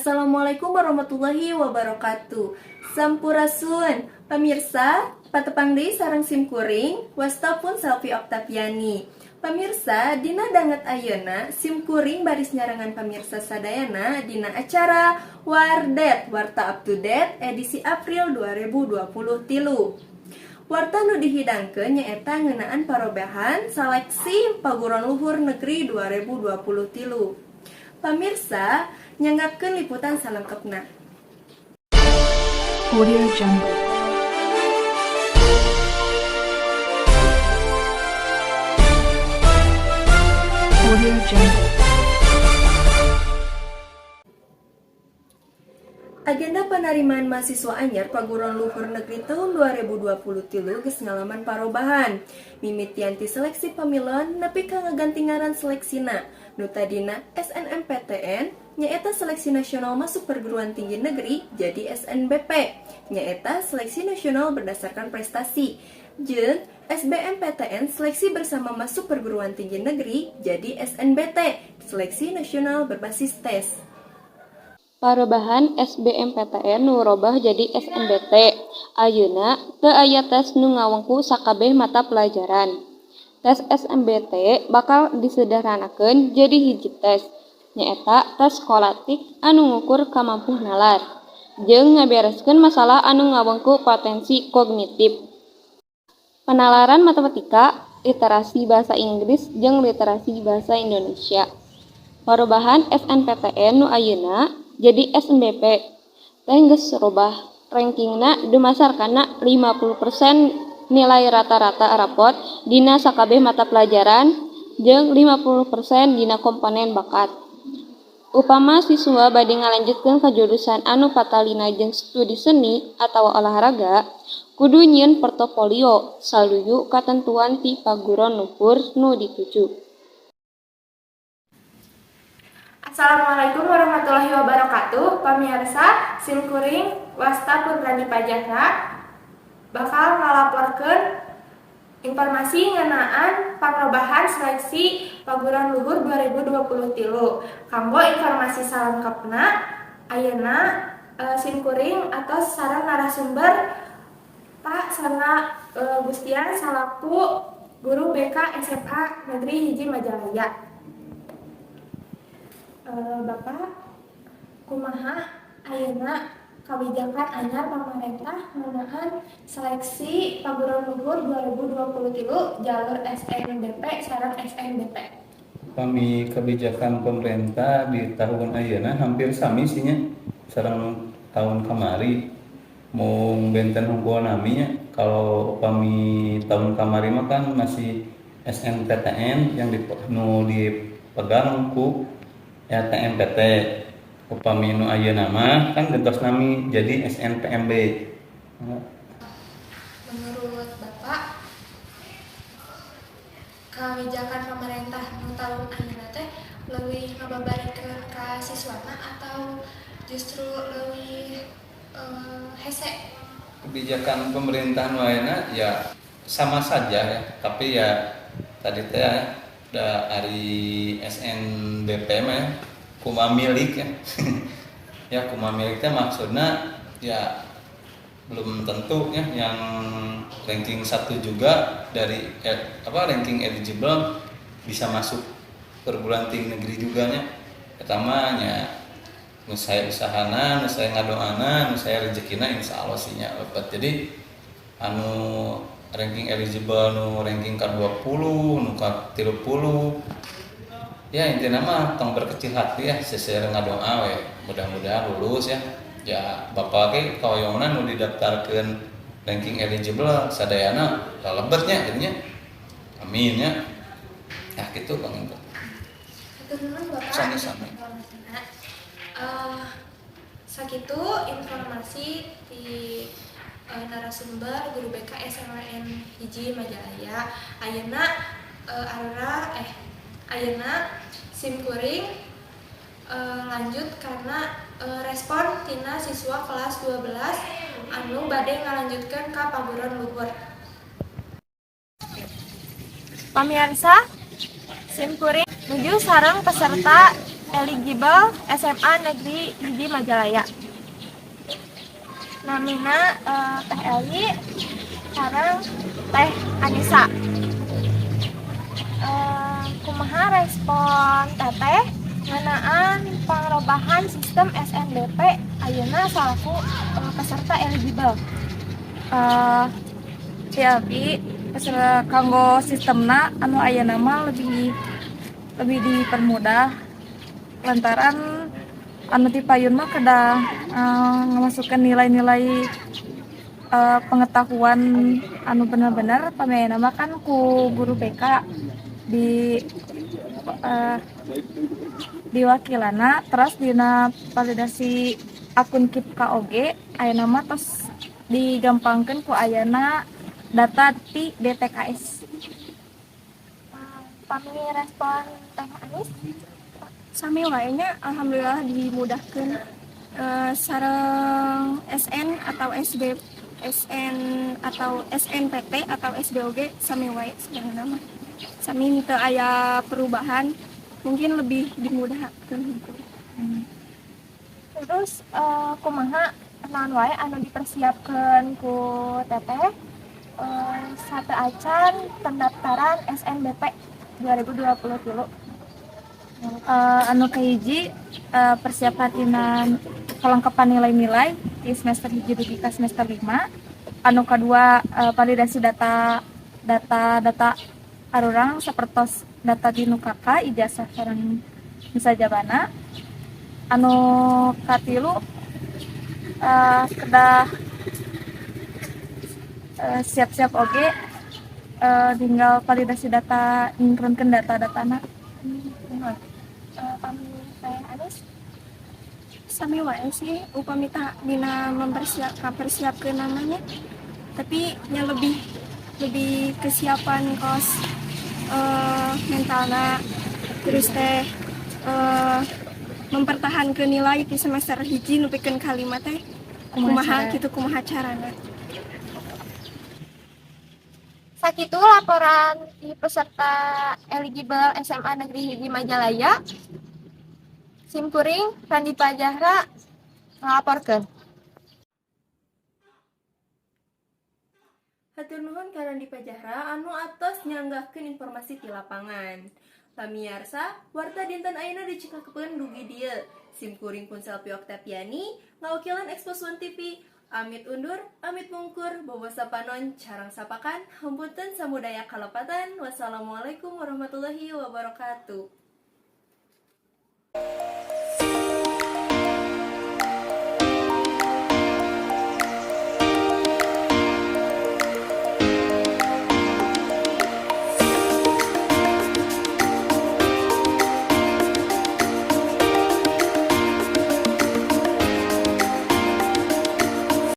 Assalamualaikum warahmatullahi wabarakatuh. Sampurasun, pemirsa, patepang deui sareng simkuring, wastapun Selvi Oktaviani. Pemirsa, dina danget ayeuna, simkuring baris nyarangan pemirsa sadayana dina acara Wardet, Warta Up to Date edisi April 2023. Warta nu dihidangkeun nyaeta ngeunaan parobahan seleksi paguron luhur negeri 2023. Pemirsa, nyanggapkeun liputan salengkepna. Audio Jungle. Audio Jungle. Agenda penerimaan mahasiswa anyar paguron luhur negeri tahun 2023 geus ngalaman parobahan. Mimitian ti seleksi pamilon nepi ka ngaganti ngaran seleksina. Nu tadina SNMPTN nyaeta seleksi nasional masuk perguruan tinggi negeri jadi SNBP, nyaeta seleksi nasional berdasarkan prestasi. Jeung SBMPTN seleksi bersama masuk perguruan tinggi negeri jadi SNBT, seleksi nasional berbasis tes. Parobahan SBMPTN nu robah jadi SNBT. Ayeuna teu aya tes nu ngawengku sakabeh mata pelajaran. Tes SNBT bakal disederhanakeun jadi hiji tes, nyaeta tes skolatik anu ngukur kamampuh nalar, jeung ngabereskeun masalah anu ngawengku potensi kognitif. Penalaran matematika, literasi bahasa Inggris, jeung literasi bahasa Indonesia. Parobahan SNPTN nu ayeuna jadi SNBP teh geus robah, rankingna dumasarkanna 50% nilai rata-rata rapot dina sakabeh mata pelajaran jeung 50% dina komponen bakat. Upama siswa bade ngalanjutkeun ka jurusan anu patalina jeung studi seni atawa olahraga, kudu nyieun portofolio saluyu katentuan ti paguron luhur nu dituju. Assalamualaikum warahmatullahi wabarakatuh. Pamirsa, simkuring Wasta Putrani Pajana bakal ngalaporkeun informasi ngeunaan pangrobahan seleksi paguron luhur 2023. Kanggo informasi salengkapna, ayeuna simkuring atau sareng narasumber Pak Sana Gustian salaku guru BK SMA Negeri 1 Majalaya. Bapak, kumaha ayeuna kabijakan anyar pamarentah ngeunaan seleksi paguron luhur 2023 jalur SNBP sareng SNBP? Kami kebijakan pemerintah di tahun ayeuna hampir sami sih nya sareng tahun kamari. Mung benten hungkul nami nya, kalau kami tahun kamari mah kan masih SNPTN yang dipegang ku TMPT. Upami nu ayeuna mah kan gentos nami jadi SNPMB. Menurut Bapak, kebijakan pemerintah nu tahun ayeuna teh leuwih ngababarikeun ka siswana atau justru leuwih hese? Kebijakan pemerintah nu ayeuna ya sama saja ya, tapi ya tadi teh da ari SNBP mah kumaha milik ya. Ya kumaha milik teh maksudna ya belum tentu ya yang ranking 1 juga dari ranking eligible bisa masuk perguruan tinggi negeri juga nya. Pertama nya nu saya usahana, nu saya ngadoana, nu saya rezekina insyaallah sih nya dapat. Jadi anu ranking eligible nu ranking ke-20, nu ke-30. Ya intinya mah tong berkecil hati ya, sesuai ngadoa we, mudah-mudahan lulus ya. Ya Bapak ge kahoyongna nu didaftarkeun ranking eligible sadayana lalebet nya jadinya. Amin ya. Nah kitu Bang Indra. Hatur nuhun Bapak. Sami-sami. Sakitu informasi di narasumber guru BK SMN hiji Majalaya. Ayeuna simkuring lanjut karena respon tina siswa kelas 12 anu bade ngalanjutkeun ka paguron luhur. Pamirsa, simkuring nuju sareng peserta eligible SMA Negeri Hiji Majalaya. Namina Teh Eli sareng Teh Anissa. Kumaha respon Teteh ngenaan pangrobahan sistem SNBP ayeuna salaku peserta eligible. Abi kanggo sistemna anu ayeuna mah lebih dipermudah lantaran anu ti payun mah kedah ngamasukkeun nilai-nilai pengetahuan anu bener-bener pameyana mah kan ku guru BK di diwakilana terus dina validasi akun KIP KOG ayeuna mah tos digampangkeun ku ayeuna data ti DTKS. Pami respon Teh Anis. Sami wae nya alhamdulillah dimudahkeun sareng SN atau SNPT atau SBOG sami wae sebenarnya mah. Sami teu aya perubahan, mungkin lebih dimudahkeun gitu. Terus kumaha naon wae anu dipersiapkeun ku Teteh sate acan pendaftaran SNBP 2023. Anu kahiji persiapan inan kelengkapan nilai-nilai di semester hiji dugi ka semester 5. Anu kadua validasi data arurang sapertos data di NUKK ijazah sareng misajabana. Anu katilu kedah siap-siap oge tinggal validasi data nyingkronkeun data-datana. Pami Teh Anis. Sami wae sih upami dina mempersiapkeun namanya, tapi nya lebih kesiapan kos mentalna terus teh mempertahankeun nilai di semester hiji nu pikeun kalimat teh kumaha carana. Sakitu laporan di peserta eligible SMA Negeri Hiji Majalaya. Simkuring Randi Pajahra ngalaporkeun. Hatur nuhun ka Randi Pajahra anu atos nyanggahkeun informasi ti lapangan. Pamiarsa, warta dinten ayeuna dicikakeun dugi dieu. Simkuring pun Selvi Oktaviani, ngawakilan Expos One TV. Amit undur, amit mungkur, bobo sapanon, carang sapakan, hampunten samudaya kalepatan. Wassalamualaikum warahmatullahi wabarakatuh.